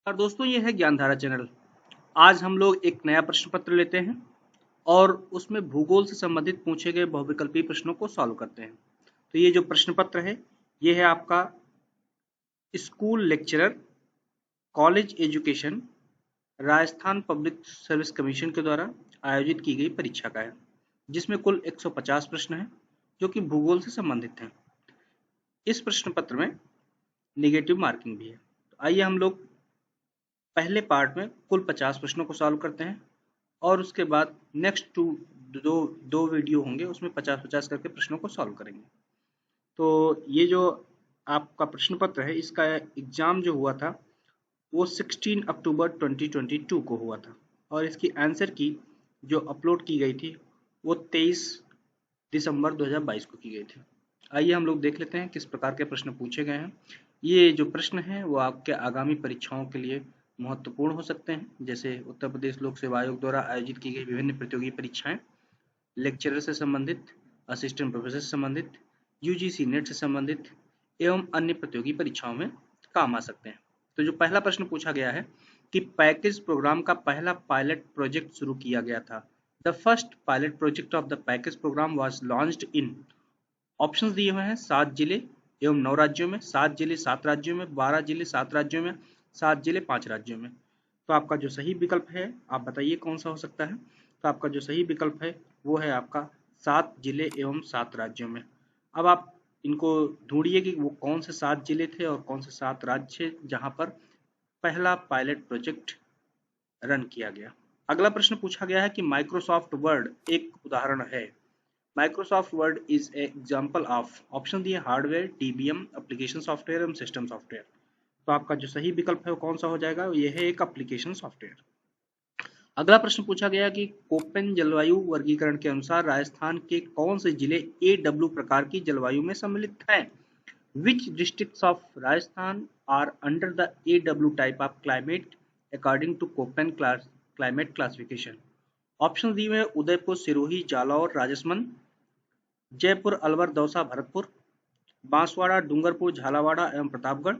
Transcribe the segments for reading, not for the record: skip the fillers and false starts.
और दोस्तों, ये है ज्ञानधारा चैनल। आज हम लोग एक नया प्रश्न पत्र लेते हैं और उसमें भूगोल से संबंधित पूछे गए बहुविकल्पीय प्रश्नों को सॉल्व करते हैं। तो ये जो प्रश्न पत्र है, ये है आपका school lecturer college education Rajasthan public service commission के द्वारा आयोजित की गई परीक्षा का है, जिसमें कुल 150 प्रश्न हैं जो कि भूगोल से संबंधित हैं। इस प्रश्न पत्र में नेगेटिव मार्किंग भी है। तो आइए हम लोग पहले पार्ट में कुल 50 प्रश्नों को सॉल्व करते हैं और उसके बाद नेक्स्ट दो वीडियो होंगे, उसमें 50-50 करके प्रश्नों को सॉल्व करेंगे। तो ये जो आपका प्रश्न पत्र है, इसका एग्जाम जो हुआ था वो 16 अक्टूबर 2022 को हुआ था और इसकी आंसर की जो अपलोड की गई थी वो 23 दिसंबर 2022 को की गई थी। आइए हम लोग देख लेते हैं किस प्रकार के प्रश्न पूछे गए हैं। ये जो प्रश्न हैं वो आपके आगामी परीक्षाओं के लिए महत्वपूर्ण हो सकते हैं, जैसे उत्तर प्रदेश लोक सेवा आयोग द्वारा आयोजित की गई विभिन्न प्रतियोगी परीक्षाएं, लेक्चरर से संबंधित, असिस्टेंट प्रोफेसर से संबंधित, यूजीसी नेट से संबंधित एवं अन्य प्रतियोगी परीक्षाओं में काम आ सकते हैं। तो जो पहला प्रश्न पूछा गया है कि पैकेज प्रोग्राम का पहला पायलट प्रोजेक्ट शुरू किया गया था। The first pilot project of the package programme was launched in. Options दिए हुए हैं 7 जिले एवं 9 राज्यों में, 7 जिले 7 राज्यों में, 12 जिले 7 राज्यों में, 7 जिले 5 राज्यों में। तो आपका जो सही विकल्प है, आप बताइए कौन सा हो सकता है। तो आपका जो सही विकल्प है वो है आपका 7 जिले एवं 7 राज्यों में। अब आप इनको ढूंढिए कि वो कौन से 7 जिले थे और कौन से 7 राज्य जहां पर पहला पायलट प्रोजेक्ट रन किया गया। अगला प्रश्न पूछा गया है कि माइक्रोसॉफ्ट वर्ड एक उदाहरण है। Microsoft word is a example of. Option दिए हार्डवेयर, डीबीएम, एप्लीकेशन सॉफ्टवेयर एवं सिस्टम सॉफ्टवेयर। तो आपका जो सही विकल्प है वो कौन सा हो जाएगा, यह है एक एप्लीकेशन सॉफ्टवेयर। अगला प्रश्न पूछा गया कि कोपेन जलवायु वर्गीकरण के अनुसार राजस्थान के कौन से जिले AW प्रकार की जलवायु में सम्मिलित हैं। Which districts of Rajasthan are under the AW type of climate according to Koppen climate classification. Option दिए हुए उदयपुर, सिरोही, जालौर, राजसमंद, जयपुर, अलवर, दौसा, भरतपुर, बांसवाड़ा, डूंगरपुर, झालावाड़ एवं प्रतापगढ़,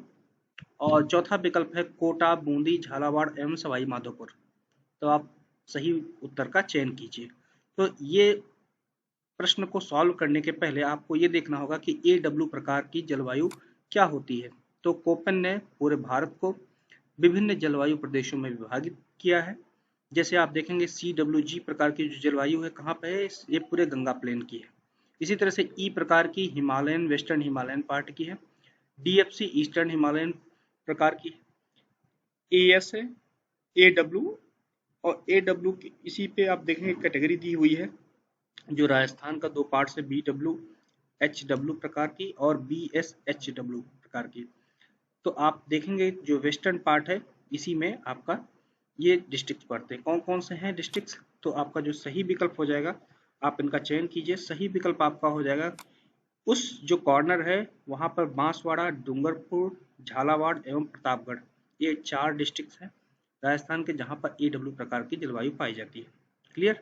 और चौथा विकल्प है कोटा, बूंदी, झालावाड़ एवं सवाई माधोपुर। तो आप सही उत्तर का चयन कीजिए। तो ये प्रश्न को सॉल्व करने के पहले आपको ये देखना होगा कि AW प्रकार की जलवायु क्या होती है। तो कोपेन ने पूरे भारत को विभिन्न जलवायु प्रदेशों में विभाजित किया है। जैसे आप देखेंगे CWG प्रकार की जो जलवायु है कहाँ पे है, ये पूरे गंगा प्लेन की है। इसी तरह से E प्रकार की हिमालयन, वेस्टर्न हिमालयन पार्ट की है। DFC ईस्टर्न हिमालयन प्रकार की, AS है, AW, और AW की इसी पे आप देखेंगे कैटेगरी दी हुई है जो राजस्थान का 2 पार्ट से BW HW प्रकार की और BSHW प्रकार की। तो आप देखेंगे जो वेस्टर्न पार्ट है इसी में आपका ये डिस्ट्रिक्ट पड़ते हैं। कौन कौन से हैं डिस्ट्रिक्ट्स, तो आपका जो सही विकल्प हो जाएगा आप इनका चयन कीजिए। सही विकल्प आपका हो जाएगा उस जो कॉर्नर है वहां पर बांसवाड़ा, डूंगरपुर, झालावाड़ एवं प्रतापगढ़, ये 4 डिस्ट्रिक्ट हैं राजस्थान के जहां पर AW प्रकार की जलवायु पाई जाती है। क्लियर।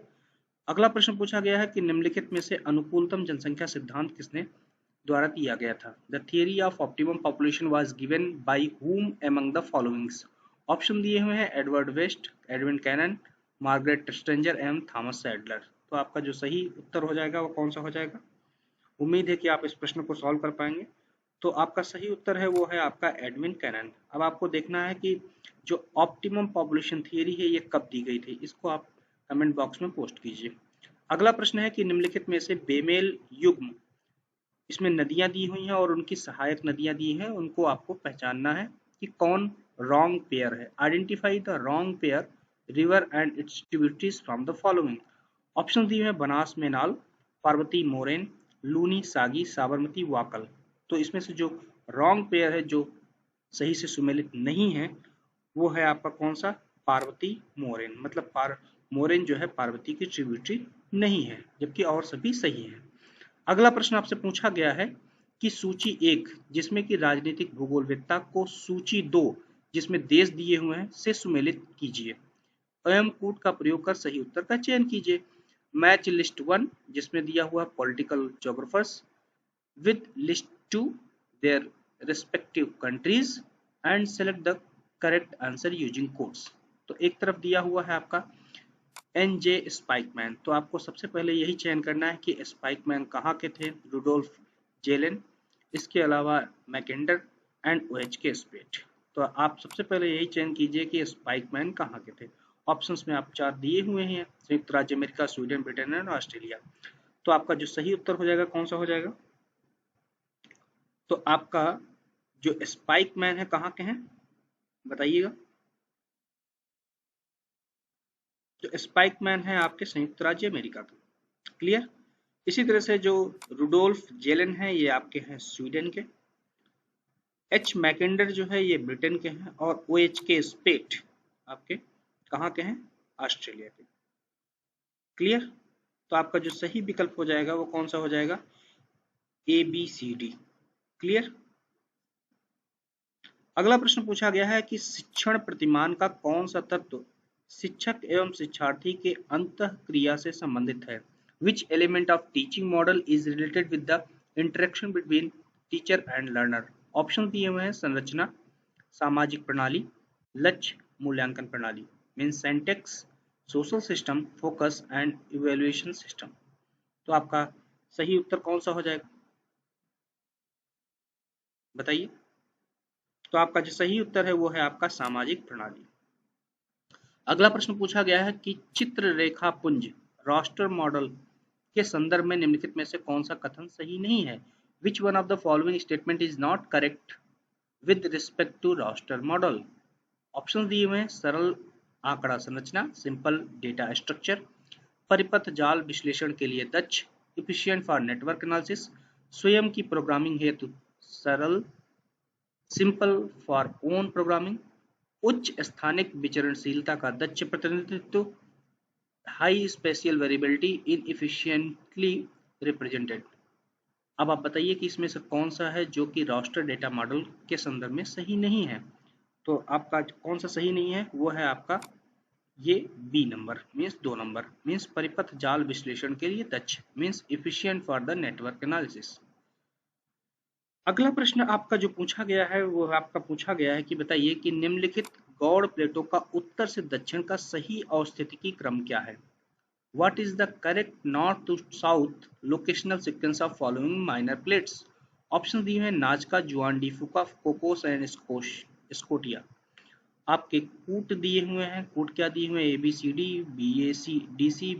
अगला प्रश्न पूछा गया है कि निम्नलिखित में से अनुकूलतम जनसंख्या सिद्धांत किसने द्वारा दिया गया था। The theory of optimum population was given by whom among the followings। Option दिए हुए हैं Edward West, Edwin Cannan, Margaret Stranger एवं थॉमस सैडलर। तो आपका जो सही उत्तर हो जाएगा वो कौन सा हो जाएगा। उम्मीद है कि आप इस प्रश्न को सॉल्व कर पाएंगे। तो आपका सही उत्तर है वो है आपका एडविन कैनन। अब आपको देखना है कि जो ऑप्टिमम पॉपुलेशन थियरी है ये कब दी गई थी, इसको आप कमेंट बॉक्स में पोस्ट कीजिए। अगला प्रश्न है कि निम्नलिखित में से बेमेल युग्म, इसमें नदियां दी हुई हैं और उनकी सहायक नदियां दी हैं, उनको आपको पहचानना है कि कौन रॉन्ग पेयर है। Identify the wrong pair river and it's tributaries from the following. Option दिए हैं बनास मेनाल, पार्वती मोरेन, लूनी सागी, साबरमती वाकल। तो इसमें से जो रॉन्ग पेयर है, जो सही से सुमेलित नहीं है, वो है आपका कौन सा, पार्वती मोरेन। मतलब मोरेन जो है पार्वती की ट्रिब्यूटरी नहीं है, जबकि और सभी सही है। अगला प्रश्न आपसे पूछा गया है कि सूची 1 जिसमें कि राजनीतिक भूगोलवेत्ता को सूची 2 जिसमें देश दिए हुए हैं से सुमेलित कीजिए। एम कूट का प्रयोग कर सही उत्तर का चयन कीजिए। मैच लिस्ट 1 जिसमें दिया हुआ political geographers with list to their respective countries and select the correct answer using codes. तो एक तरफ दिया हुआ है आपका एनजे स्पाइकमैन, तो आपको सबसे पहले यही चयन करना है कि स्पाइकमैन कहाँ के थे, रुडोल्फ जेलेन, इसके अलावा मैकेंडर एंड ओएच के स्पेट। तो आप सबसे पहले यही चयन कीजिए कि स्पाइकमैन कहाँ के थे। ऑप्शंस में आप 4 दिए हुए हैं, संयुक्त राज्य America, Sweden, Britain and Australia. तो आपका जो सही उत्तर हो जाएगा कौन सा हो जाएगा, तो आपका जो स्पाइकमैन है कहाँ के हैं बताइएगा। जो स्पाइकमैन है आपके संयुक्त राज्य अमेरिका का। क्लियर। इसी तरह से जो रुडोल्फ जेलन है ये आपके हैं स्वीडन के, एच मैकेंडर जो है ये ब्रिटेन के हैं, और ओ एच के स्पेट आपके कहाँ के हैं, ऑस्ट्रेलिया के। क्लियर। तो आपका जो सही विकल्प हो जाएगा वो कौन सा हो जाएगा, A B C D. Clear. अगला प्रश्न पूछा गया है कि शिक्षण प्रतिमान का कौन सा तत्व शिक्षक एवं शिक्षार्थी के अंतःक्रिया से संबंधित है। Which element of teaching model is related with the interaction between teacher and learner. Option दिए हुए हैं संरचना, सामाजिक प्रणाली, लक्ष्य, मूल्यांकन प्रणाली। Means syntax, social system, focus and evaluation system. तो आपका सही उत्तर कौन सा हो जाएगा बताइए। तो आपका जो सही उत्तर है वो है आपका सामाजिक प्रणाली। अगला प्रश्न पूछा गया है कि चित्र रेखा पुंज रास्टर मॉडल के संदर्भ में निम्नलिखित में से कौन सा कथन सही नहीं है। Which one of the following statement is not correct with respect to raster model. Option दिए हुए हैं सरल आंकड़ा संरचना, सिंपल डेटा स्ट्रक्चर, परिपथ जाल विश्लेषण के लिए दक्ष, इफिशिएंट फॉर नेटवर्क एनालिसिस, स्वयं की प्रोग्रामिंग हेतु सरल, सिंपल फॉर ओन प्रोग्रामिंग, उच्च स्थानिक विचरणशीलता का दक्ष प्रतिनिधित्व, हाई स्पेशियल वेरिएबिलिटी इन इफिशिएंटली रिप्रेजेंटेड। अब आप बताइए कि इसमें से कौन सा है जो कि रास्टर डेटा मॉडल के संदर्भ में सही नहीं है। तो आपका कौन सा सही नहीं है वो है आपका ये B number, means 2 number, means परिपथ जाल विश्लेषण के लिए दक्ष, means efficient for the network analysis. अगला प्रश्न आपका जो पूछा गया है वो आपका पूछा गया है कि बताइए कि निम्नलिखित गौड़ प्लेटों का उत्तर से दक्षिण का सही अवस्थितिकी क्रम क्या है। What is the correct north to south locational sequence of following minor plates? Option दिए हैं नाजका, जुआन डी फुका, कोकोस एंड स्कोटिया। आपके कूट दिए हुए हैं, कूट क्या दिए हुए हैं, A B C D, B A C D C,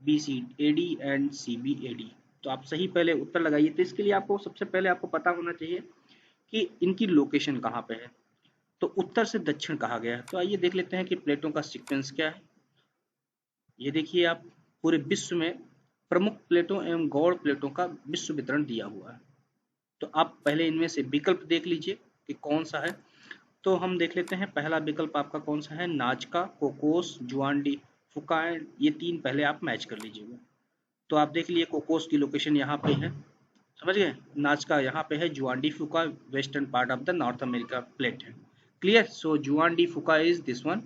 B C A D and C B A D. तो आप सही पहले उत्तर लगाइए। तो इसके लिए आपको सबसे पहले आपको पता होना चाहिए कि इनकी लोकेशन कहाँ पे है। तो उत्तर से दक्षिण कहा गया है, तो आइए देख लेते हैं कि प्लेटों का सीक्वेंस क्या है। ये देखिए आप पूरे विश्व में प्रमुख प्लेटों एवं गौड़ प्लेटों का विश्व वितरण दिया हुआ है। तो आप पहले इनमें से विकल्प देख लीजिए कि कौन सा है। तो हम देख लेते हैं पहला विकल्प आपका कौन सा है, नाजका, कोकोस, जुआनडी, फुकान, ये 3 पहले आप मैच कर लीजिएगा। तो आप देख लीजिए कोकोस की लोकेशन यहाँ पे है, समझ गए, नाजका यहाँ पे है, Juan de Fuca western part of the North America plate है। Clear. So Juan de Fuca is this one,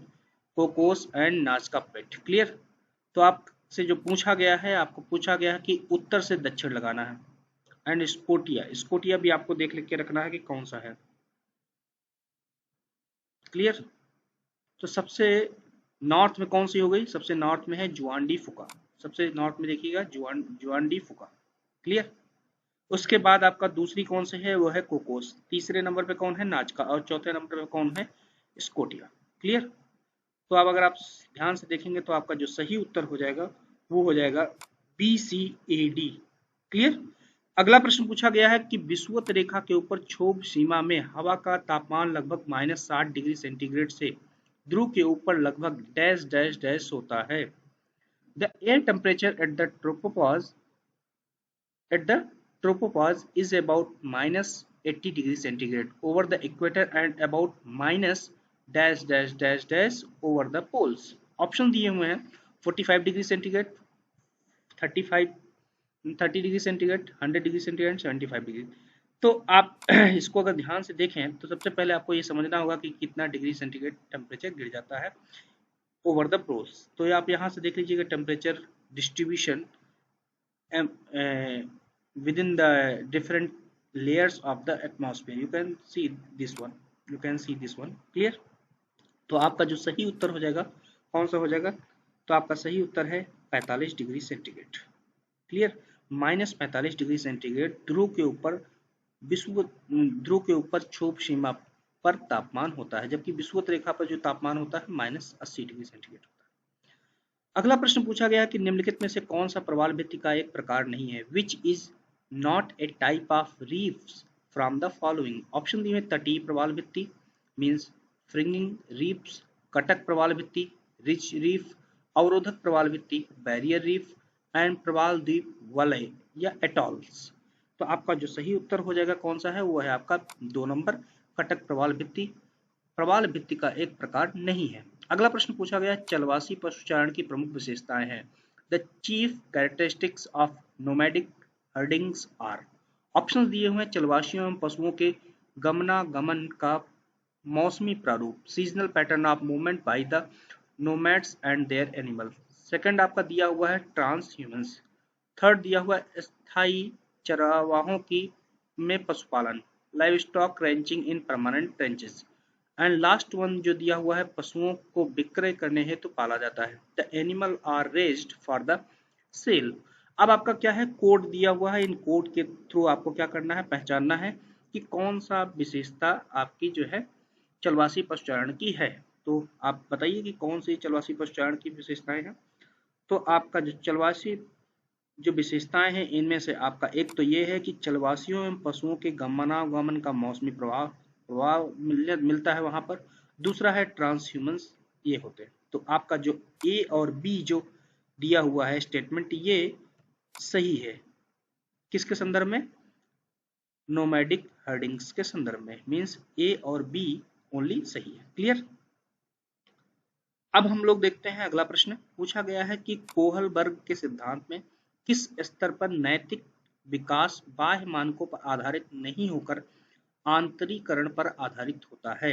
Cocos and Nazca plate. Clear. तो आपसे जो पूछा गया है, आपको पूछा गया है कि उत्तर से दक्षिण लगाना है। एंड स्कोटिया, स्कोटिया भी आपको देख लिख के रखना है कि कौन सा है। क्लियर। तो सबसे नॉर्थ में कौन सी हो गई, सबसे नॉर्थ में है जुआनडी फुका, सबसे नॉर्थ में देखिएगा जुआनडी फुका। क्लियर। उसके बाद आपका दूसरी कौन सी है वो है कोकोस, तीसरे नंबर पे कौन है नाजका, और चौथे नंबर पे कौन है स्कोटिया। क्लियर। तो अब अगर आप ध्यान से देखेंगे तो आपका जो सही उत्तर हो जाएगा वो हो जाएगा B C A D. Clear. अगला प्रश्न पूछा गया है कि विषुवत रेखा के ऊपर क्षोभ सीमा में हवा का तापमान लगभग -60 डिग्री सेंटीग्रेड से ध्रुव के ऊपर लगभग डैश डैश डैश होता है। The air temperature at the tropopause is about -80 degree centigrade over the equator and about minus dash dash dash dash over the poles। Option दिए हुए हैं 45 degree centigrade, 30 degree centigrade, 100 degree centigrade, 75 degree. तो आप इसको अगर ध्यान से देखें तो सबसे पहले आपको ये समझना होगा कि कितना डिग्री सेंटीग्रेड टेम्परेचर गिर जाता है ओवर द पोल्स। तो आप यहाँ से देख लीजिएगा temperature distribution within the different layers of the atmosphere, you can see this one, Clear। तो आपका जो सही उत्तर हो जाएगा कौन सा हो जाएगा, तो आपका सही उत्तर है 45 degree centigrade. Clear. -45 degree centigrade ध्रुव के ऊपर क्षोभ सीमा पर तापमान होता है, जबकि विषुवत रेखा पर जो तापमान होता है -80 डिग्री सेंटीग्रेड होता है। अगला प्रश्न पूछा गया कि निम्नलिखित में से कौन सा प्रवाल भित्ति का एक प्रकार नहीं है, which is not a type of reefs from the following. Option दिए तटीय प्रवाल भित्ति मीन्स फ्रिंगिंग रीफ्स, कटक प्रवाल भित्ति, रिच रीफ, अवरोधक प्रवाल भित्ति, बैरियर रीफ एंड प्रवाल द्वीप वलय या एटॉल्स। तो आपका जो सही उत्तर हो जाएगा कौन सा है, वो है आपका 2 नंबर, कटक प्रवाल भित्ति प्रवाल भित्ति का एक प्रकार नहीं है। अगला प्रश्न पूछा गया चलवासी पशुचारण की प्रमुख विशेषताएं हैं। The chief characteristics of nomadic herdings are. Option दिए हुए हैं चलवासियों एवं पशुओं के गमनागमन का मौसमी प्रारूप, seasonal pattern of movement by the nomads and their animal. Second आपका दिया हुआ है ट्रांस ह्यूमंस। थर्ड दिया हुआ है स्थायी चरावाहों की में पशुपालन, live stock wrenching in permanent trenches. And last one जो दिया हुआ है पशुओं को विक्रय करने हेतु तो पाला जाता है, the animal are raised for the sale. अब आपका क्या है कोड दिया हुआ है, इन कोड के थ्रू आपको क्या करना है, पहचानना है कि कौन सा विशेषता आपकी जो है चलवासी पशुचारण की है। तो आप बताइए कि कौन सी चलवासी पशुचारण की विशेषताएं हैं। तो आपका जो चलवासी जो विशेषताएं हैं इनमें से आपका एक तो ये है कि चलवासियों एवं पशुओं के गमनागमन का मौसमी प्रभाव मिलता है वहां पर। दूसरा है ट्रांसह्यूमंस ये होते हैं। तो आपका जो ए और बी जो दिया हुआ है स्टेटमेंट ये सही है, किसके संदर्भ में, नोमैडिक हर्डिंग्स के संदर्भ में, मींस ए और बी ओनली सही है। क्लियर। अब हम लोग देखते हैं अगला प्रश्न पूछा गया है कि कोहलबर्ग के सिद्धांत में किस स्तर पर नैतिक विकास बाह्य मानकों पर आधारित नहीं होकर आंतरीकरण पर आधारित होता है।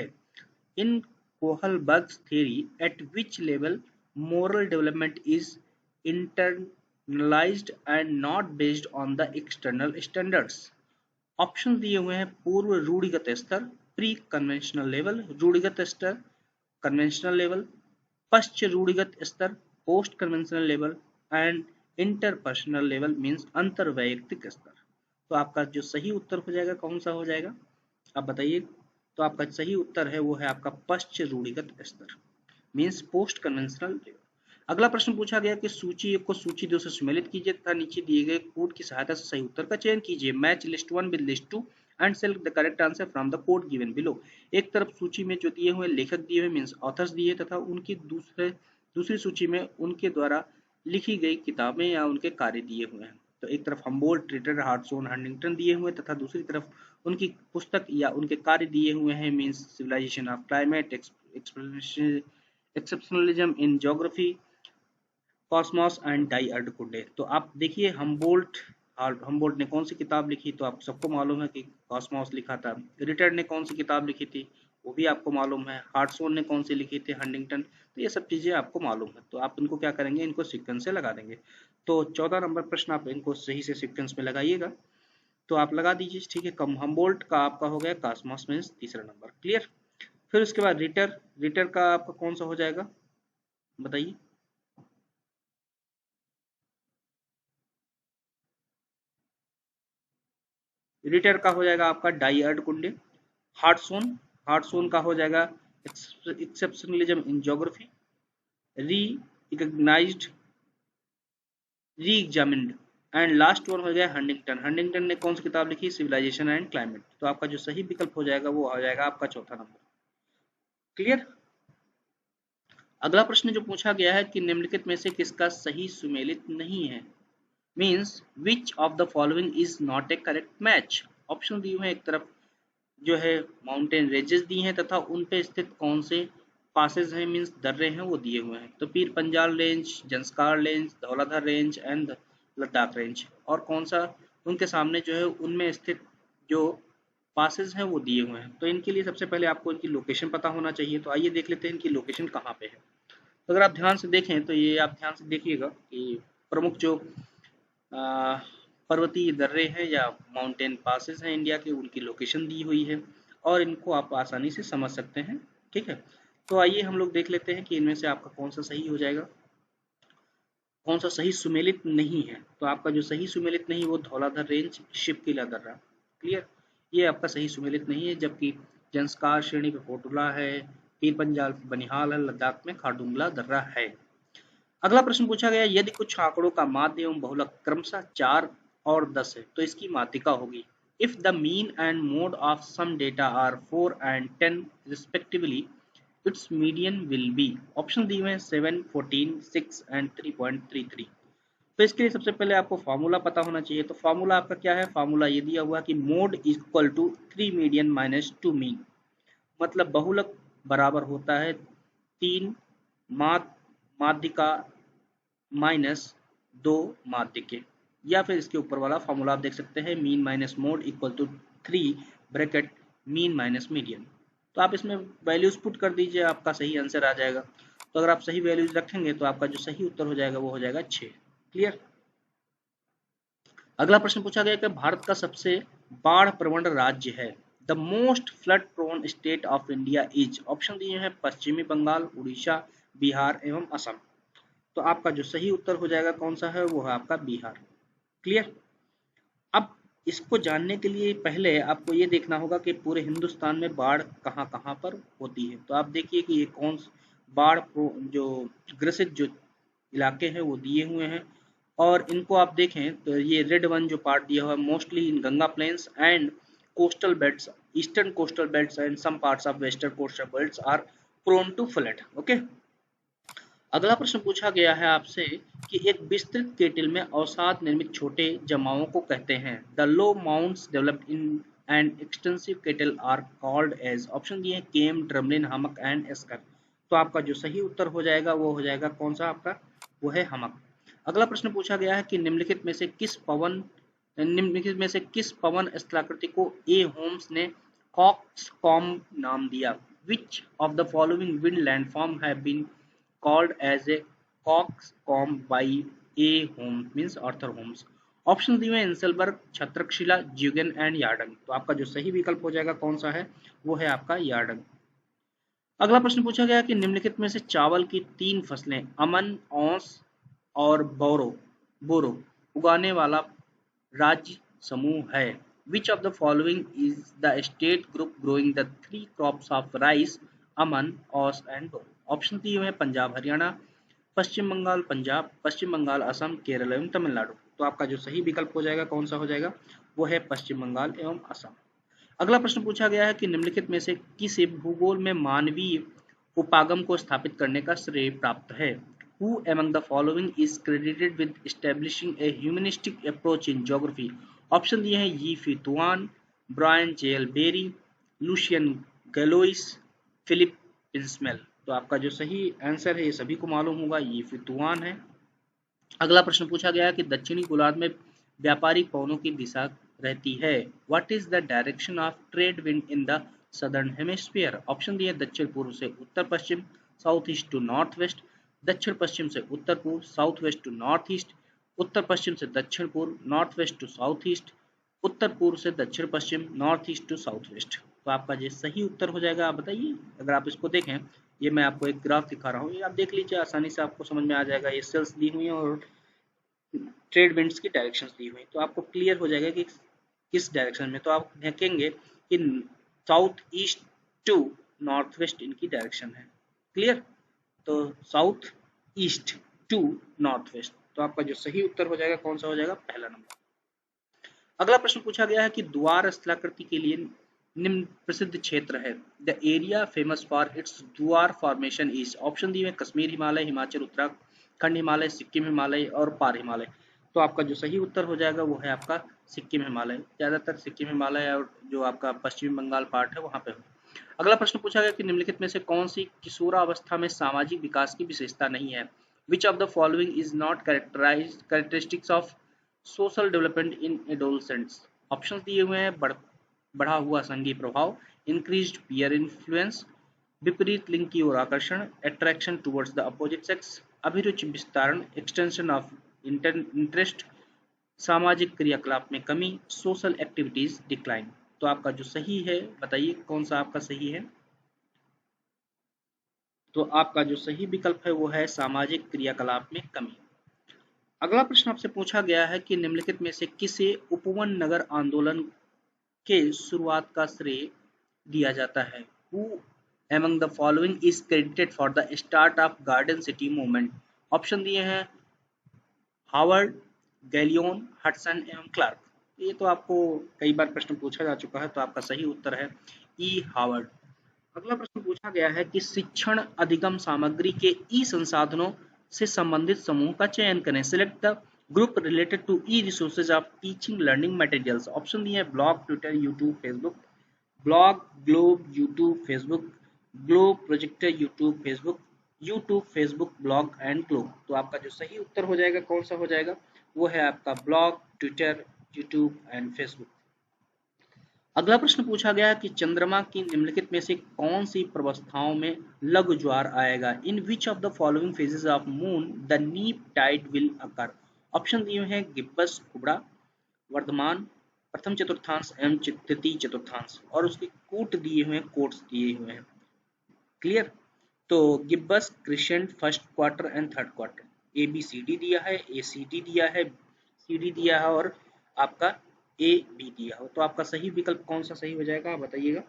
In Kohlberg's theory at which level moral development is internalised and not based on the external standards. Option दिए हुए हैं पूर्व रूढ़िगत स्तर, प्री कन्वेंशनल लेवल, रूढ़िगत स्तर, कन्वेंशनल लेवल, पश्च रूढ़िगत स्तर, post conventional level and interpersonal level means अंतर वैयक्तिक स्तर। तो आपका जो सही उत्तर हो जाएगा कौन सा हो जाएगा, आप बताइए। तो आपका सही उत्तर है वो है आपका पश्च रूढ़िगत स्तर मींस पोस्ट कन्वेंशनल लेवल। अगला प्रश्न पूछा गया कि सूची 1 को सूची 2 से सम्मिलित कीजिए तथा नीचे दिए गए कोड की सहायता से सही उत्तर का चयन कीजिए। Match list 1 with list 2 and select the correct answer from the code given below. एक तरफ सूची में जो दिए हुए लेखक दिए हुए मींस ऑथर्स दिए तथा उनकी दूसरी सूची में उनके द्वारा लिखी गई किताबें या उनके कार्य दिए हुए हैं। तो एक तरफ हम्बोल्ट, रिटर, हार्टसोन, हंटिंगटन दिए हुए तथा दूसरी तरफ उनकी पुस्तक या उनके कार्य दिए हुए हैं means civilisation of climate, exceptionalism in geography, cosmos and Die Erdkunde. तो आप देखिए हमबोल्ट ने कौन सी किताब लिखी, तो आप सबको मालूम है कि कॉस्मॉस लिखा था। रिटर ने कौन सी किताब लिखी थी वो भी आपको मालूम है। हार्टसोन ने कौन सी लिखी थी, हंटिंगटन। तो ये सब चीजें आपको मालूम है, तो आप इनको क्या करेंगे, इनको सीक्वेंस से लगा देंगे। तो 14 नंबर प्रश्न आप इनको सही से सीक्वेंस में लगाइएगा। तो आप लगा दीजिए, ठीक है। कम हमबोल्ट का आपका हो गया कॉस्मॉस मींस तीसरा नंबर। क्लियर। फिर उसके बाद रिटर का आपका कौन सा हो जाएगा बताइए। रिटर का हो जाएगा आपका डाई अर्डकुंडे। हार्टसोन का हो जाएगा exceptionalism in geography, recognised, reexamined and last one हो गया हंटिंगटन ने कौन सी किताब लिखी, सिविलाइजेशन एंड क्लाइमेट। तो आपका जो सही विकल्प हो जाएगा वो हो जाएगा आपका चौथा नंबर। क्लियर। अगला प्रश्न जो पूछा गया है कि निम्नलिखित में से किसका सही सुमेलित नहीं है, means which of the following is not A correct match. Option दिए हुए एक तरफ जो है माउंटेन रेंजेस दी हैं तथा उन पे स्थित कौन से पासेज हैं मींस दर्रे हैं वो दिए हुए हैं। तो Pir Panjal range, Zanskar range, Dhauladhar range and Ladakh range. और कौन सा उनके सामने जो है उनमें स्थित जो पासेज हैं वो दिए हुए हैं। तो इनके लिए सबसे पहले आपको इनकी लोकेशन पता होना चाहिए। तो आइए देख लेते हैं इनकी लोकेशन कहाँ पे है। तो अगर आप ध्यान से देखें तो ये आप ध्यान से देखिएगा कि प्रमुख जो पर्वतीय दर्रे हैं या माउंटेन पासेस हैं इंडिया के, उनकी लोकेशन दी हुई है और इनको आप आसानी से समझ सकते हैं। ठीक है। तो आइए हम लोग देख लेते हैं कि इनमें से आपका कौन सा सही हो जाएगा, कौन सा सही सुमेलित नहीं है। तो आपका जो सही सुमेलित नहीं वो धौलाधर रेंज शिवकिला दर्रा, क्लियर, ये आपका सही सुमेलित नहीं है। जबकि जंस्कार श्रेणी पे फोटुला है, पीर पंजाल बनिहाल है, लद्दाख में खारदुंगला दर्रा है। अगला प्रश्न पूछा गया, यदि कुछ आंकड़ों का माध्य एवं बहुलक क्रमशः 4 और 10 है तो इसकी माध्यिका होगी। If the mean and mode of some data are 4 and 10 respectively, its median will be. Option दिए हुए हैं 7, 14, 6 and 3.33। तो इसके लिए सबसे पहले आपको फार्मूला पता होना चाहिए। तो फार्मूला आपका क्या है, फार्मूला ये दिया हुआ कि mode equal to 3 median minus 2 mean, मतलब बहुलक बराबर होता है 3 माध्यिका माइनस 2 माध्यिके, या फिर इसके ऊपर वाला फॉर्मूला आप देख सकते हैं, mean minus mode equal to 3 bracket mean minus median. तो आप इसमें वैल्यूज पुट कर दीजिए, आपका सही आंसर आ जाएगा। तो अगर आप सही वैल्यूज रखेंगे तो आपका जो सही उत्तर हो जाएगा वो हो जाएगा 6, क्लियर। अगला प्रश्न पूछा गया कि भारत का सबसे बाढ़ प्रवण राज्य है। The most flood prone state of India is. Option दिए हैं पश्चिमी बंगाल, उड़ीसा, बिहार एवं असम। तो आपका जो सही उत्तर हो जाएगा कौन सा है, वो है आपका बिहार, क्लियर। अब इसको जानने के लिए पहले आपको ये देखना होगा कि पूरे हिंदुस्तान में बाढ़ कहाँ कहाँ पर होती है। तो आप देखिए कि ये कौन बाढ़ जो ग्रसित जो इलाके हैं वो दिए हुए हैं, और इनको आप देखें तो ये रेड वन जो पार्ट दिया हुआ है, mostly in Ganga plains and coastal belts, eastern coastal belts and some parts of western coastal belts are prone to flood. Okay, अगला प्रश्न पूछा गया है आपसे कि एक विस्तृत केटल में अवसाद निर्मित छोटे जमावों को कहते हैं। The low mounts developed in an extensive kettle are called as. Option दिए kame, drumlin, hummock and esker. तो आपका जो सही उत्तर हो जाएगा वो हो जाएगा कौन सा आपका, वो है हमक। अगला प्रश्न पूछा गया है कि निम्नलिखित में से किस पवन स्थलाकृति को ए होम्स ने कॉक्सकॉम नाम दिया। Which of the following wind landform have been called as a coxcomb by A. Holmes means Arthur Holmes। Option दिए हुए इंसलबर्ग, छत्रकशिला, ज्यूगन एंड यार्डंग। तो आपका जो सही विकल्प हो जाएगा कौन सा है, वो है आपका यार्डंग। अगला प्रश्न पूछा गया कि निम्नलिखित में से चावल की 3 फसलें अमन, औस और बोरो उगाने वाला राज्य समूह है। Which of the following is the state group growing the 3 crops of rice Aman, Aus and Boro. Option दिए हुए हैं पंजाब हरियाणा, पश्चिम बंगाल पंजाब, पश्चिम बंगाल असम, केरल एवं तमिलनाडु। तो आपका जो सही विकल्प हो जाएगा कौन सा हो जाएगा, वो है पश्चिम बंगाल एवं असम। अगला प्रश्न पूछा गया है कि निम्नलिखित में से किसे भूगोल में मानवीय उपागम को स्थापित करने का श्रेय प्राप्त है। Who among the following is credited with establishing a humanistic approach in geography? Option दिए हैं Yi Fu Tuan, Brian J L Berry, Lucien Gallois, Philippe Pinchemel. तो आपका जो सही आंसर है ये सभी को मालूम होगा, यी फी तुआन है। अगला प्रश्न पूछा गया कि दक्षिणी गोलार्ध में व्यापारिक पवनों की दिशा रहती है। What is the direction of trade wind in the southern hemisphere. Option दिए दक्षिण पूर्व से उत्तर पश्चिम, south east to north west, दक्षिण पश्चिम से उत्तर पूर्व, south west to north east, उत्तर पश्चिम से दक्षिण पूर्व, north west to south east, उत्तर पूर्व से दक्षिण पश्चिम, north east to south west. तो आपका जो सही उत्तर हो जाएगा आप बताइए। अगर आप इसको देखें, ये मैं आपको एक ग्राफ दिखा रहा हूँ, ये आप देख लीजिए, आसानी से आपको समझ में आ जाएगा। ये सेल्स दी हुई हैं और ट्रेड विंड्स की डायरेक्शंस दी हुई हैं, तो आपको क्लियर हो जाएगा कि किस डायरेक्शन में। तो आप देखेंगे कि south east to north west इनकी डायरेक्शन है, क्लियर। तो south east to north west. तो आपका जो सही उत्तर हो जाएगा कौन सा हो जाएगा, पहला नंबर। अगला प्रश्न पूछा गया है कि द्वार स्थलाकृति के लिए निम्न प्रसिद्ध क्षेत्र है। The area famous for its द्वार फॉर्मेशन इज। ऑप्शन दिए कश्मीर हिमालय, हिमाचल उत्तराखंड हिमालय, सिक्किम हिमालय और पार हिमालय। तो आपका जो सही उत्तर हो जाएगा वो है आपका सिक्किम हिमालय। ज्यादातर सिक्किम हिमालय और जो आपका पश्चिम बंगाल पार्ट है वहां पे हो। अगला प्रश्न पूछा गया कि निम्नलिखित में से कौन सी किशोरावस्था में सामाजिक विकास की विशेषता नहीं है। Which of the following is not characteristics of social development in adolescents. Option दिए हुए हैं बढ़ा हुआ संघीय प्रभाव, इंक्रीज्ड पीयर इन्फ्लुएंस, विपरीत लिंग की ओर आकर्षण, attraction towards the opposite sex, अभिरुचि विस्तारण, एक्सटेंशन ऑफ इंटरेस्ट, सामाजिक क्रियाकलाप में कमी, सोशल एक्टिविटीज डिक्लाइन। तो आपका जो सही है बताइए कौन सा आपका सही है। तो आपका जो सही विकल्प है वो है सामाजिक क्रियाकलाप में कमी। अगला प्रश्न आपसे पूछा गया है कि निम्नलिखित में से किसे उपवन नगर आंदोलन के शुरुआत का श्रेय दिया जाता है? Who among the following is credited for the start of Garden City movement? Option दिए हैं हावर्ड, गैलियन, हडसन एवं क्लार्क। ये तो आपको कई बार प्रश्न पूछा जा चुका है, तो आपका सही उत्तर है ई हावर्ड। अगला प्रश्न पूछा गया है कि शिक्षण अधिगम सामग्री के ई संसाधनों से संबंधित समूह का चयन करें। Select the group related to e resources of teaching learning materials. Option दिए हैं blog, Twitter, YouTube, Facebook. Blog, globe, YouTube, Facebook. Globe, projector, YouTube, Facebook. YouTube, Facebook, blog and globe. तो आपका जो सही उत्तर हो जाएगा कौन सा हो जाएगा? वो है आपका blog, Twitter, YouTube and Facebook. अगला प्रश्न पूछा गया है कि चंद्रमा की निम्नलिखित में से कौन सी प्रवस्थाओं में लघु ज्वार आएगा? In which of the following phases of moon the neap tide will occur? Option दिए हैं गिब्बस, कुबड़ा, वर्धमान, प्रथम चतुर्थांश एवं तृतीय चतुर्थांश, और उसके कूट दिए हुए हैं, कोट्स दिए हुए हैं। क्लियर? तो gibbous, crescent, first quarter and third quarter. A B C D दिया है, ए सी डी दिया है, सी डी दिया है और आपका ए बी दिया हो। तो आपका सही विकल्प कौन सा सही हो जाएगा आप बताइएगा।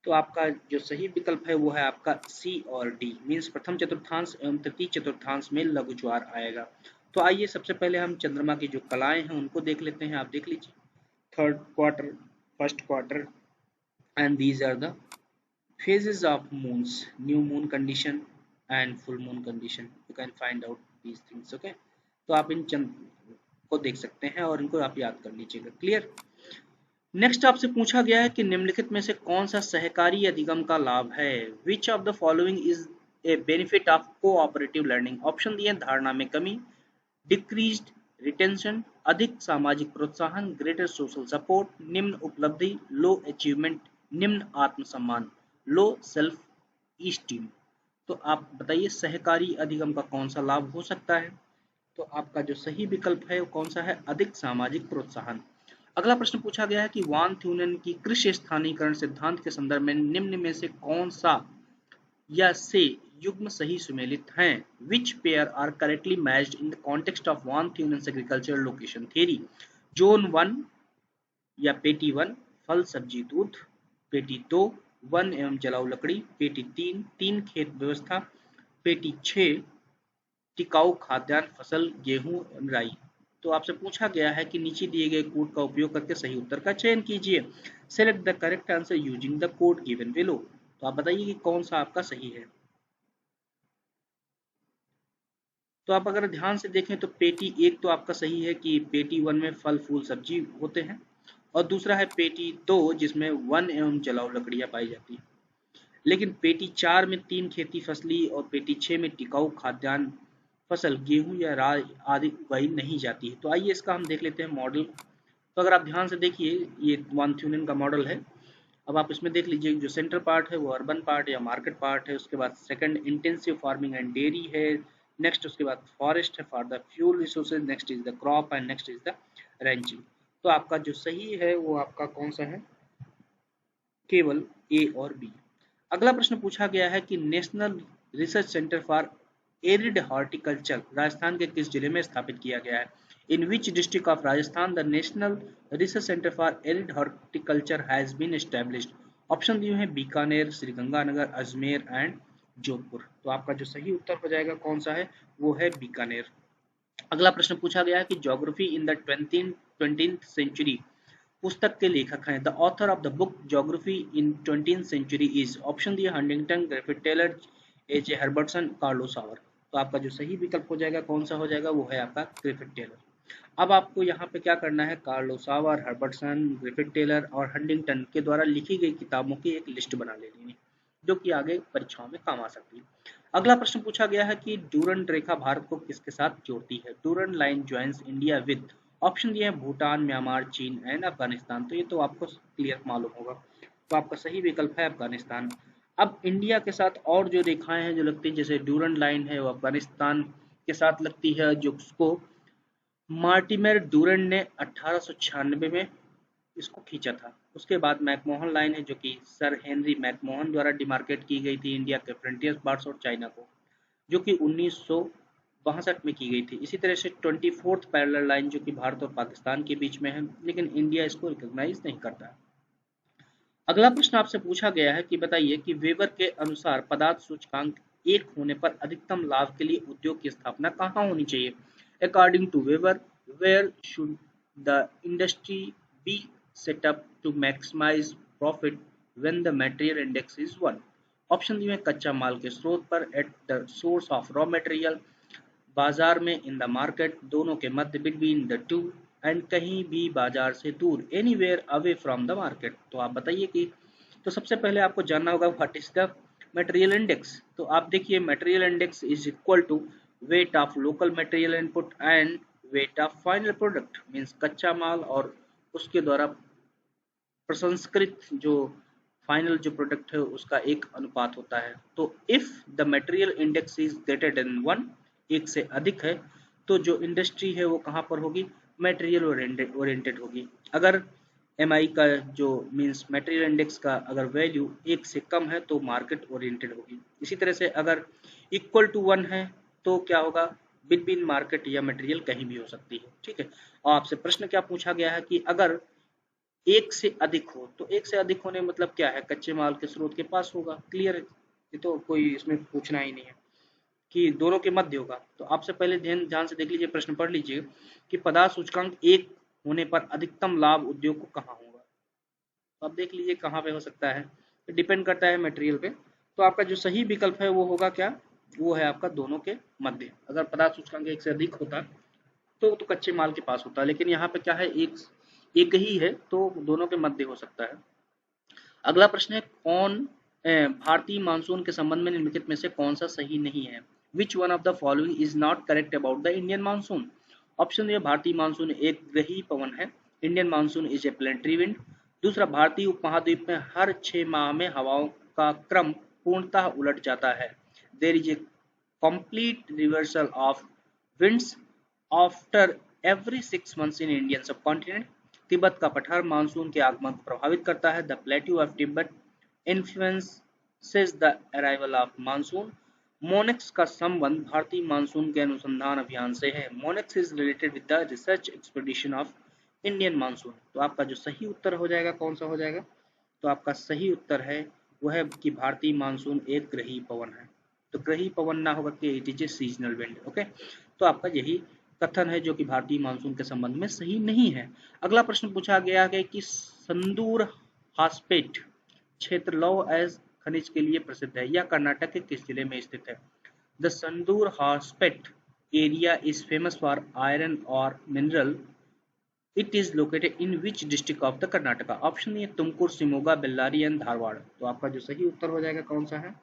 तो आपका जो सही विकल्प है वो है आपका सी और डी, मीन्स प्रथम चतुर्थांश एवं तृतीय चतुर्थांश में लघु ज्वार आएगा। तो आइए सबसे पहले हम चंद्रमा की जो कलाएं हैं उनको देख लेते हैं। आप देख लीजिए, third quarter, first quarter, and these are the phases of moons, new moon condition and full moon condition. You can find out these things. Okay, तो आप इन चंद को देख सकते हैं और इनको आप याद कर लीजिएगा। क्लियर? नेक्स्ट आपसे पूछा गया है कि निम्नलिखित में से कौन सा सहकारी अधिगम का लाभ है? Which of the following is a benefit of cooperative learning? Option दिए धारणा में कमी, डिक्रीज्ड रिटेंशन, अधिक सामाजिक प्रोत्साहन, ग्रेटर सोशल सपोर्ट, निम्न उपलब्धि, लो अचीवमेंट, निम्न आत्मसम्मान, लो सेल्फ स्टीम। तो आप बताइए सहकारी अधिगम का कौन सा लाभ हो सकता है? तो आपका जो सही विकल्प है वो कौन सा है? अधिक सामाजिक प्रोत्साहन। अगला प्रश्न पूछा गया है कि वान थ्यूनेन की कृषि स्थानीयकरण सिद्धांत के संदर्भ में निम्न में से कौन सा या से युग्म सही सुमेलित हैं? Which pair are correctly matched in the context of von Thunen's agricultural location theory? Zone 1 या पेटी 1 फल सब्जी दूध, पेटी 2 वन एवं जलाऊ लकड़ी, पेटी 3 तीन खेत व्यवस्था, पेटी 6 टिकाऊ खाद्यान्न फसल गेहूं राई। तो आपसे पूछा गया है कि नीचे दिए गए कोड का उपयोग करके सही उत्तर का चयन कीजिए। Select the correct answer using the code given below. तो आप बताइए कि कौन सा आपका सही है। तो आप अगर ध्यान से देखें तो पेटी 1 तो आपका सही है कि पेटी 1 में फल फूल सब्जी होते हैं, और दूसरा है पेटी 2 जिसमें वन एवं जलाऊ लकड़ियां पाई जाती हैं। लेकिन पेटी 4 में तीन खेती फसली और पेटी 6 में टिकाऊ खाद्यान्न फसल गेहूं या राई आदि उगाई नहीं जाती है। तो आइए इसका हम देख लेते हैं मॉडल। तो अगर आप ध्यान से देखिए ये वान थ्यूनेन का मॉडल है। अब आप इसमें देख लीजिए जो सेंटर पार्ट है वो अर्बन पार्ट या मार्केट पार्ट है, उसके बाद second intensive farming and dairy है, नेक्स्ट उसके बाद फॉरेस्ट है for the fuel resources, next is the crop and next is the wrenching. तो आपका जो सही है वो आपका कौन सा है? केवल ए और बी। अगला प्रश्न पूछा गया है कि national research centre for arid horticulture Rajasthan के किस जिले में स्थापित किया गया है? In which district of Rajasthan the national research centre for arid horticulture has been established? Option दिए हैं बीकानेर, श्रीगंगानगर, अजमेर एंड जोधपुर। तो आपका जो सही उत्तर हो जाएगा कौन सा है? वो है बीकानेर। अगला प्रश्न पूछा गया है कि geography in the 20th century पुस्तक के लेखक हैं। The author of the book geography in 20th century is? Option दिए Huntington, Griffith Taylor, H A Herbertson, Carl Sauer. तो आपका जो सही विकल्प हो जाएगा कौन सा हो जाएगा? वो है आपका ग्रिफिथ टेलर। अब आपको यहाँ पे क्या करना है? कार्लो सावर, हर्बर्टसन, ग्रिफिथ टेलर और हंटिंगटन के द्वारा लिखी गई किताबों की एक लिस्ट बना लेनी है जो कि आगे परीक्षाओं में काम आ सकती है। अगला प्रश्न पूछा गया है कि डूरंड रेखा भारत को किसके साथ जोड़ती है? Durand line joins India with? Option दिए हैं भूटान, म्यांमार, चीन एंड अफगानिस्तान। तो ये तो आपको क्लियर मालूम होगा। तो आपका सही विकल्प है अफगानिस्तान। अब इंडिया के साथ और जो रेखाएं हैं जो लगती है, जैसे डूरंड लाइन है वो अफगानिस्तान के साथ लगती है, जो उसको मार्टिमर डूरंड ने 1896 में इसको खींचा था। उसके बाद मैकमोहन लाइन है जो कि सर हेनरी मैकमोहन द्वारा डिमार्केट की गई थी इंडिया के फ्रंटियर पार्ट्स और चाइना को, जो कि 1962 में की गई थी। इसी तरह से 24th पैरेलल लाइन जो कि भारत और पाकिस्तान के बीच में है, लेकिन इंडिया इसको रिकॉग्नाइज नहीं करता। अगला प्रश्न आपसे पूछा गया है कि बताइए कि वेबर के अनुसार पदार्थ सूचकांक 1 होने पर अधिकतम लाभ के लिए उद्योग की स्थापना कहाँ होनी चाहिए? According to Weber, where should the industry be set up to maximise profit when the material index is 1? Option दिए कच्चा माल के स्रोत पर, at the source of raw material, बाजार में, इन द मार्केट, दोनों के मध्य, बिटवीन द टू, एंड कहीं भी बाजार से दूर, anywhere away from the market. तो आप बताइए कि तो सबसे पहले आपको जानना होगा what is the material index. तो आप देखिए material index is equal to weight of local material input and weight of final product, means कच्चा माल और उसके द्वारा प्रसंस्कृत जो फाइनल जो प्रोडक्ट है उसका एक अनुपात होता है। तो if the material index is greater than 1, एक से अधिक है, तो जो इंडस्ट्री है वो कहाँ पर होगी? मटेरियल ओरिएंटेड होगी। अगर एमआई का जो मीन्स मटेरियल इंडेक्स का अगर वैल्यू एक से कम है तो मार्केट ओरिएंटेड होगी। इसी तरह से अगर इक्वल टू 1 है तो क्या होगा? बिटवीन मार्केट या मटेरियल कहीं भी हो सकती है। ठीक है, और आपसे प्रश्न क्या पूछा गया है कि अगर एक से अधिक हो, तो एक से अधिक होने मतलब क्या है? कच्चे माल के स्रोत के पास होगा। क्लियर है, ये तो कोई इसमें पूछना ही नहीं है कि दोनों के मध्य होगा। तो आपसे पहले ध्यान से देख लीजिए, प्रश्न पढ़ लीजिए कि पदार्थ सूचकांक 1 होने पर अधिकतम लाभ उद्योग को कहाँ होगा। तो आप देख लीजिए कहाँ पे हो सकता है, तो डिपेंड करता है मटेरियल पे। तो आपका जो सही विकल्प है वो होगा क्या? वो है आपका दोनों के मध्य। अगर पदार्थ सूचकांक 1 से अधिक होता तो कच्चे माल के पास होता है, लेकिन यहाँ पे क्या है, एक ही है तो दोनों के मध्य हो सकता है। अगला प्रश्न है भारतीय मानसून के संबंध में निम्नलिखित में से कौन सा सही नहीं है? Which one of the following is not correct about the Indian monsoon? Option A भारतीय मानसून एक ग्रही पवन है, Indian monsoon is a planetary wind. दूसरा, भारतीय उपमहाद्वीप में हर 6 माह में हवाओं का क्रम पूर्णतः उलट जाता है, there is a complete reversal of winds after every 6 months in Indian subcontinent. Tibet का पठार मानसून के आगमन को प्रभावित करता है, the plateau of Tibet influences the arrival of monsoon. MONEX का संबंध भारतीय मानसून के अनुसंधान अभियान से है, MONEX is related with the research expedition of Indian monsoon. तो आपका जो सही उत्तर हो जाएगा कौन सा हो जाएगा? तो आपका सही उत्तर है वह है कि भारतीय मानसून एक ग्रही पवन है। तो ग्रही पवन ना होगा कि it is a seasonal wind. Okay, तो आपका यही कथन है जो कि भारतीय मानसून के संबंध में सही नहीं है। अगला प्रश्न पूछा गया है कि संदूर हास्पेट क्षेत्र लौह एज खनिज के लिए प्रसिद्ध है, यह कर्नाटक के किस जिले में स्थित है? The Sandur Hospet area is famous for iron और mineral, it is located in which district of the Karnataka? Option A Tumkur, Shimoga, Bellary and Dharwad. तो आपका जो सही उत्तर हो जाएगा कौन सा है?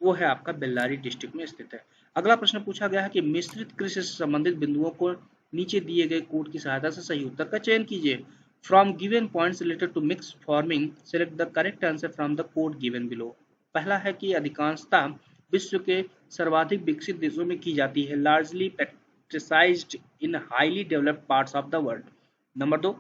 वो है आपका बेल्लारी डिस्ट्रिक्ट में स्थित है। अगला प्रश्न पूछा गया है कि मिश्रित कृषि से संबंधित बिंदुओं को नीचे दिए गए कोड की सहायता से सही उत्तर का चयन कीजिए। From given points related to mix farming select the correct answer from the code given below. पहला है कि अधिकांशता विश्व के सर्वाधिक विकसित देशों में की जाती है, largely practised in highly developed parts of the world. Number 2,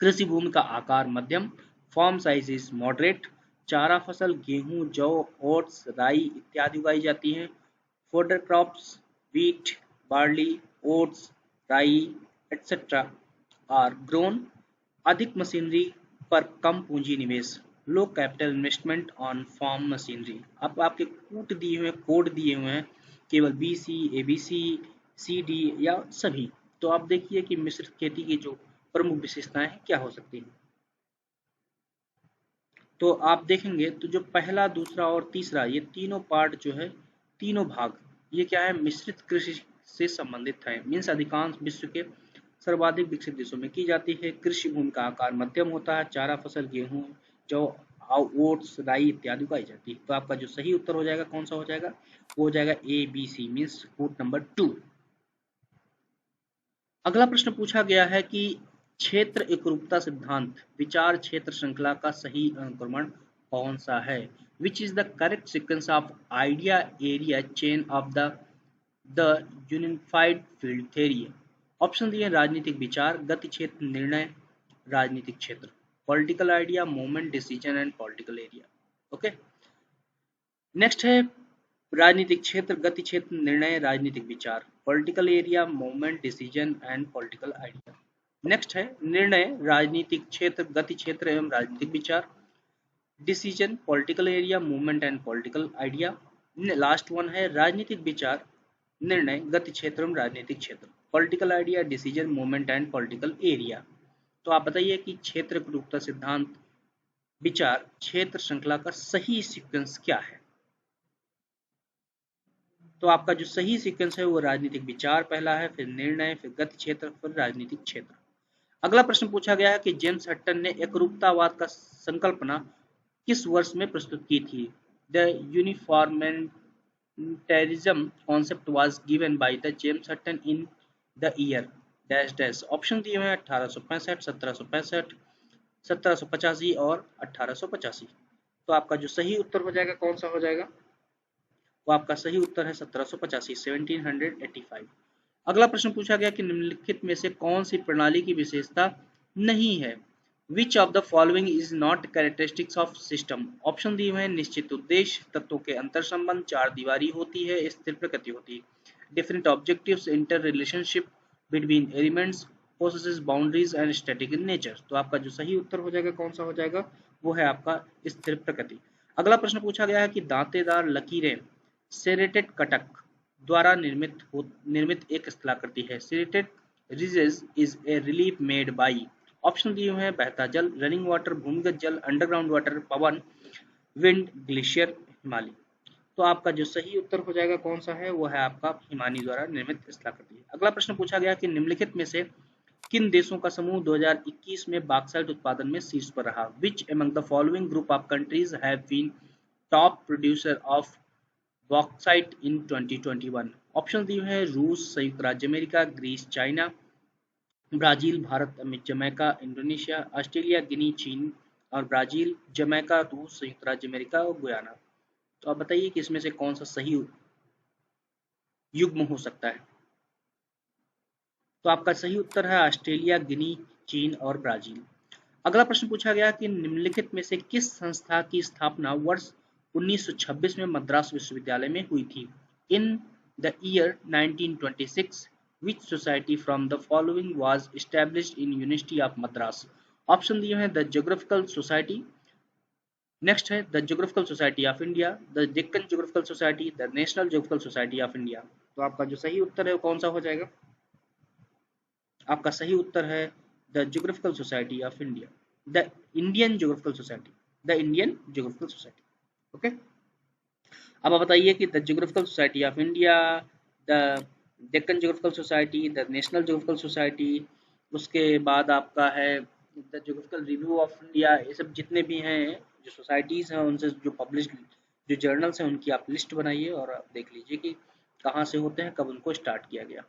कृषि भूमि का आकार मध्यम, फॉर्म साइज इज मॉडरेट, चारा फसल गेहूं, जौ, ओट्स, राई इत्यादि उगाई जाती हैं। Fodder crops wheat, barley, oats, rye etcetera are grown. अधिक मशीनरी पर कम पूंजी निवेश, low capital investment on farm machinery. अब आपके कोड दिए हुए हैं केवल BC, ABC, CD या सभी। तो आप देखिए कि मिश्रित खेती की जो प्रमुख विशेषताएं क्या हो सकती हैं। तो आप देखेंगे तो जो पहला, दूसरा और तीसरा ये तीनों पार्ट जो है, तीनों भाग ये क्या है? मिश्रित कृषि से संबंधित है, मीन्स अधिकांश विश्व के सर्वाधिक विकसित देशों में की जाती है। कृषि भूमि का आकार मध्यम होता है, चारा फसल गेहूं, जौ, ओट्स, राई इत्यादि उगाई जाती है। तो आपका जो सही उत्तर हो जाएगा कौन सा हो जाएगा? वो हो जाएगा ABC, मीन्स कोड नंबर 2। अगला प्रश्न पूछा गया है कि क्षेत्र एकरूपता सिद्धांत विचार क्षेत्र श्रृंखला का सही अनुक्रमण कौन सा है? Which is the correct sequence of idea area chain of the unified field theory? Option दिए राजनीतिक विचार, गति क्षेत्र, निर्णय, राजनीतिक क्षेत्र। Political idea, movement, decision and political area. Okay, next है राजनीतिक क्षेत्र, गति क्षेत्र, निर्णय, राजनीतिक विचार। Political area, movement, decision and political idea. Next है निर्णय, राजनीतिक क्षेत्र, गति क्षेत्र एवं राजनीतिक विचार। Decision, political area, movement and political idea. Last one है राजनीतिक विचार, निर्णय, गति क्षेत्र एवं राजनीतिक क्षेत्र। Political idea, decision, movement and political area. तो आप बताइए कि क्षेत्र एकरूपता सिद्धांत, विचार, क्षेत्र श्रृंखला का सही सीक्वेंस क्या है। तो आपका जो सही सीक्वेंस है वो राजनीतिक विचार पहला है, फिर निर्णय, फिर गति क्षेत्र, फिर राजनीतिक क्षेत्र। अगला प्रश्न पूछा गया है कि जेम्स हटन ने एकरूपतावाद का संकल्पना किस वर्ष में प्रस्तुत की थी। The uniformitarianism concept was given by the James Hutton in the year dash dash. Option दिए हुए हैं 1865, 1765, 1785 और 1885। तो आपका जो सही उत्तर हो जाएगा कौन सा हो जाएगा, वो आपका सही उत्तर है 1785, 1785। अगला प्रश्न पूछा गया कि निम्नलिखित में से कौन सी प्रणाली की विशेषता नहीं है। Which of the following is not characteristics of system. Option दिए हुए हैं निश्चित उद्देश्य, तत्वों के अंतर संबंध, चार दीवारी होती है, स्थिर प्रकृति होती है, different objectives, inter relationship between elements, possesses boundaries and static in nature. तो आपका जो सही उत्तर हो जाएगा कौन सा हो जाएगा, वो है आपका स्थिर प्रकृति। अगला प्रश्न पूछा गया है कि दांतेदार लकीरें सेरेटेड कटक द्वारा निर्मित एक स्थलाकृति है। Serrated ridges is a relief made by. Option दिए हुए हैं बहता जल, रनिंग वाटर, भूमिगत जल, अंडरग्राउंड वाटर, पवन, विंड, ग्लेशियर, हिमालय। तो आपका जो सही उत्तर हो जाएगा कौन सा है, वो है आपका हिमानी द्वारा निर्मित स्थलाकृति। अगला प्रश्न पूछा गया कि निम्नलिखित में से किन देशों का समूह 2021 में बॉक्साइट उत्पादन में शीर्ष पर रहा। Which among the following group of countries have been top producer of bauxite in 2021। Option दिए हैं रूस, संयुक्त राज्य अमेरिका, Greece, China, Brazil, Bharat, Jamaica, Indonesia, Australia, Guinea, चीन और ब्राजील, जमैका, रूस, संयुक्त राज्य अमेरिका और गुयाना। तो आप बताइए कि इसमें से कौन सा सही युग्म हो सकता है। तो आपका सही उत्तर है ऑस्ट्रेलिया, गिनी, चीन और ब्राजील। अगला प्रश्न पूछा गया कि निम्नलिखित में से किस संस्था की स्थापना वर्ष 1926 में मद्रास विश्वविद्यालय में हुई थी। इन the year 1926 which society from the following was established in university of Madras. Option दिए हैं द ज्योग्राफिकल सोसाइटी, नेक्स्ट है the geographical society of India, the Deccan geographical society, the national geographical society of India. तो आपका जो सही उत्तर है वो कौन सा हो जाएगा, आपका सही उत्तर है the geographical society of India, the Indian geographical society, the Indian geographical society. Okay, अब आप बताइए कि the geographical society of India, the Deccan geographical society, the national geographical society, उसके बाद आपका है the geographical review of India, ये सब जितने भी हैं जो सोसाइटीज़ हैं उनसे जो पब्लिश जो जर्नल्स हैं उनकी आप लिस्ट बनाइए और आप देख लीजिए कि कहाँ से होते हैं, कब उनको स्टार्ट किया गया।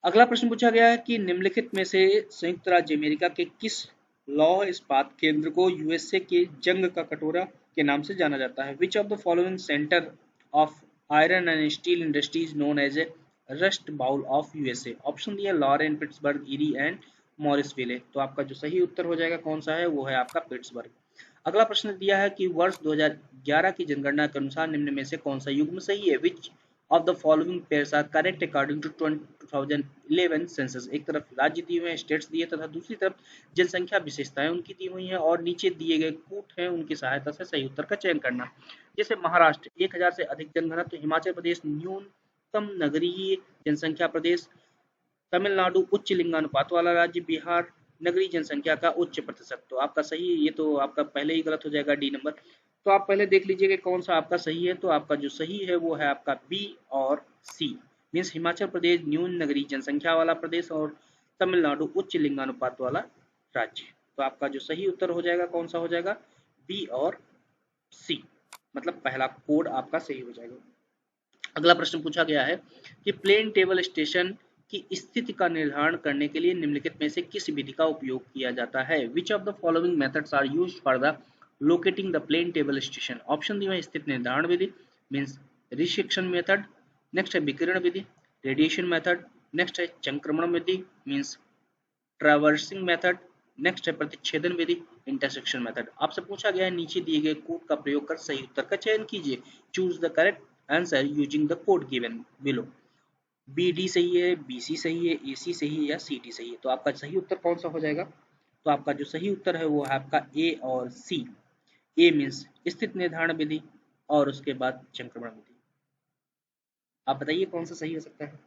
अगला प्रश्न पूछा गया है कि निम्नलिखित में से संयुक्त राज्य अमेरिका के किस लौह इस्पात केंद्र को यूएसए के जंग का कटोरा के नाम से जाना जाता है। Which of the following centre of iron and steel industries known as a rust bowl of USA. Option दिए Lorraine, Pittsburgh, Erie and Morrisville. तो आपका जो सही उत्तर हो जाएगा कौन सा है, वो है आपका पिट्सबर्ग। अगला प्रश्न दिया है कि वर्ष 2011 की जनगणना के अनुसार निम्न में से कौन सा युग्म सही है। Which of the following pairs are correct according to 2011 census. एक तरफ राज्य दिए हुए हैं, स्टेट्स दिए, तथा दूसरी तरफ जनसंख्या विशेषताएं उनकी दी हुई हैं और नीचे दिए गए कूट हैं उनकी सहायता से सही उत्तर का चयन करना। जैसे महाराष्ट्र 1000 से अधिक जनघनत्व, हिमाचल प्रदेश न्यूनतम नगरीय जनसंख्या प्रदेश, तमिलनाडु उच्च लिंगानुपात वाला राज्य, बिहार नगरीय जनसंख्या का उच्च प्रतिशत। तो आपका सही, ये तो आपका पहले ही गलत हो जाएगा डी नंबर। तो आप पहले देख लीजिए कि कौन सा आपका सही है। तो आपका जो सही है वो है आपका बी और सी, मीन्स हिमाचल प्रदेश न्यून नगरीय जनसंख्या वाला प्रदेश और तमिलनाडु उच्च लिंगानुपात वाला राज्य। तो आपका जो सही उत्तर हो जाएगा कौन सा हो जाएगा, बी और सी, मतलब पहला कोड आपका सही हो जाएगा। अगला प्रश्न पूछा गया है कि प्लेन टेबल स्टेशन की स्थिति का निर्धारण करने के लिए निम्नलिखित में से किस विधि का उपयोग किया जाता है। Which of the following methods are used for the locating the plane table station. Option दिए हैं स्थिति निर्धारण विधि, मीन्स रिसेक्शन मेथड, नेक्स्ट है विकिरण विधि, रेडिएशन मेथड, नेक्स्ट है चंक्रमण विधि, मीन्स ट्रैवर्सिंग मेथड, नेक्स्ट है प्रतिच्छेदन विधि, इंटरसेक्शन मेथड। आपसे पूछा गया है नीचे दिए गए कोड का प्रयोग कर सही उत्तर का चयन कीजिए। Choose the correct answer using the code given below. B D सही है, बी सी सही है, ए सी सही है या सी डी सही है? तो आपका सही उत्तर कौन सा हो जाएगा? तो आपका जो सही उत्तर है वो है आपका ए और सी। ए मीन्स स्थित निर्धारण विधि और उसके बाद संक्रमण विधि। आप बताइए कौन सा सही हो सकता है?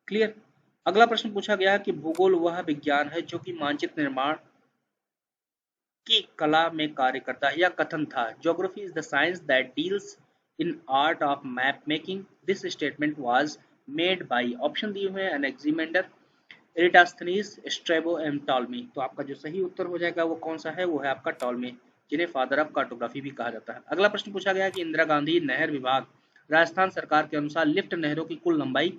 क्लियर। अगला प्रश्न पूछा गया कि भूगोल वह विज्ञान है जो कि मानचित्र निर्माण की कला में कार्य करता है, या कथन था geography is the science that deals in art of map making. This statement was made by option दिए हुए हैं एनेक्सिमेंडर, एरिटास्थनीज, स्ट्रेबो एंड टॉलमी। तो आपका जो सही उत्तर हो जाएगा वो कौन सा है? वो है आपका टॉलमी, जिन्हें फादर ऑफ कार्टोग्राफी भी कहा जाता है। अगला प्रश्न पूछा गया कि इंदिरा गांधी नहर विभाग राजस्थान सरकार के अनुसार लिफ्ट नहरों की कुल लंबाई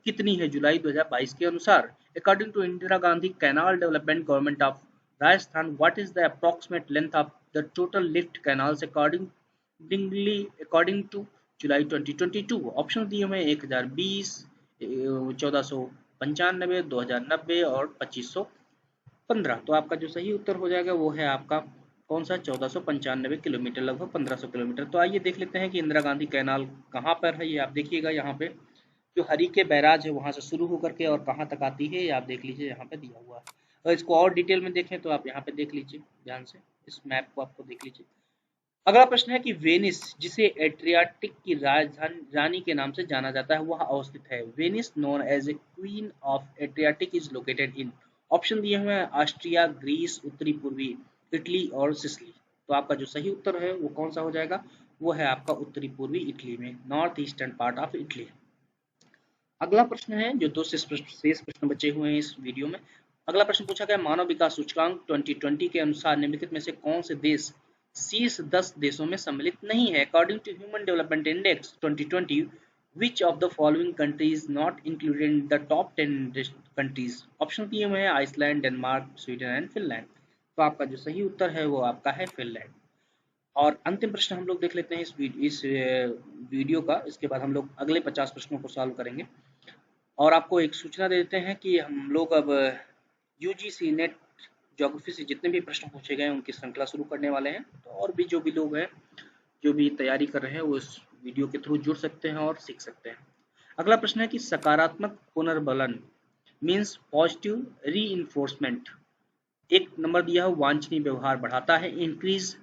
कितनी है जुलाई 2022 के अनुसार? According to Indira Gandhi canal development government of Rajasthan, what is the approximate length of the total lift canals according to July 2022? Option दिए हुए 1020, 1495, 2090 और 2515। तो आपका जो सही उत्तर हो जाएगा वो है आपका कौन सा? 1495 किलोमीटर, लगभग 1500 किलोमीटर। तो आइए देख लेते हैं कि इंदिरा गांधी कैनाल कहाँ पर है। ये आप देखिएगा यहाँ पे जो हरीके बैराज है वहां से शुरू होकर के और कहाँ तक आती है ये आप देख लीजिए, यहाँ पे दिया हुआ है। और इसको और डिटेल में देखें तो आप यहाँ पे देख लीजिए ध्यान से, इस मैप को आपको देख लीजिए। अगला प्रश्न है कि वेनिस, जिसे एड्रियाटिक की राजधानी रानी के नाम से जाना जाता है, वह अवस्थित है। Venice known as a queen of Adriatic is located in. Option दिए हुए हैं ऑस्ट्रिया, ग्रीस, उत्तरी पूर्वी इटली और सिसिली। तो आपका जो सही उत्तर है वो कौन सा हो जाएगा? वो है आपका उत्तरी पूर्वी इटली में, north eastern part of Italy. अगला प्रश्न है जो दो शेष प्रश्न बचे हुए हैं इस वीडियो में। अगला प्रश्न पूछा गया मानव विकास सूचकांक 2020 के अनुसार निम्नलिखित में से कौन से देश शीर्ष 10 देशों में सम्मिलित नहीं है? According to human development index 2020, which of the following countries not included in the top 10 countries? Option दिए हुए हैं Iceland, Denmark, Sweden and Finland. तो आपका जो सही उत्तर है वो आपका है फिनलैंड। और अंतिम प्रश्न हम लोग देख लेते हैं इस वीडियो का, इसके बाद हम लोग अगले 50 प्रश्नों को सॉल्व करेंगे। और आपको एक सूचना दे देते हैं कि हम लोग अब यूजीसी नेट ज्योग्राफी से जितने भी प्रश्न पूछे गए उनकी श्रृंखला शुरू करने वाले हैं। तो और भी जो भी लोग हैं जो भी तैयारी कर रहे हैं वो इस वीडियो के थ्रू जुड़ सकते हैं और सीख सकते हैं। अगला प्रश्न है कि सकारात्मक पुनर्बलन मीन्स पॉजिटिव रीइंफोर्समेंट। एक नंबर दिया है वांछनीय व्यवहार बढ़ाता है, इंक्रीज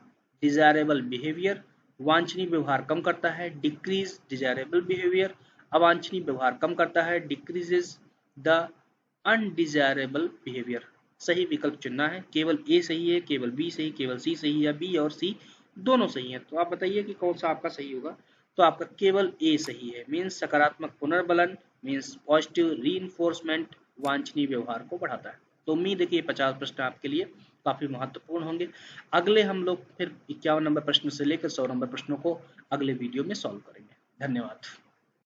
डिजायरेबल बिहेवियर, वांछनीय व्यवहार कम करता है, डिक्रीज डिजायरेबल बिहेवियर, अवांछनीय व्यवहार कम करता है, डिक्रीजेस द अनडिजायरेबल बिहेवियर। सही विकल्प चुनना है, केवल ए सही है, केवल बी सही, केवल सी सही, या बी और सी दोनों सही है। तो आप बताइए कि कौन सा आपका सही होगा? तो आपका केवल ए सही है, मीन्स सकारात्मक पुनर्बलन मीन्स पॉजिटिव रीइंफोर्समेंट वांछनीय व्यवहार को बढ़ाता है। तो उम्मीद है कि ये 50 प्रश्न आपके लिए काफी महत्वपूर्ण होंगे। अगले हम लोग फिर 51 नंबर प्रश्न से लेकर 100 नंबर प्रश्नों को अगले वीडियो में सॉल्व करेंगे। धन्यवाद।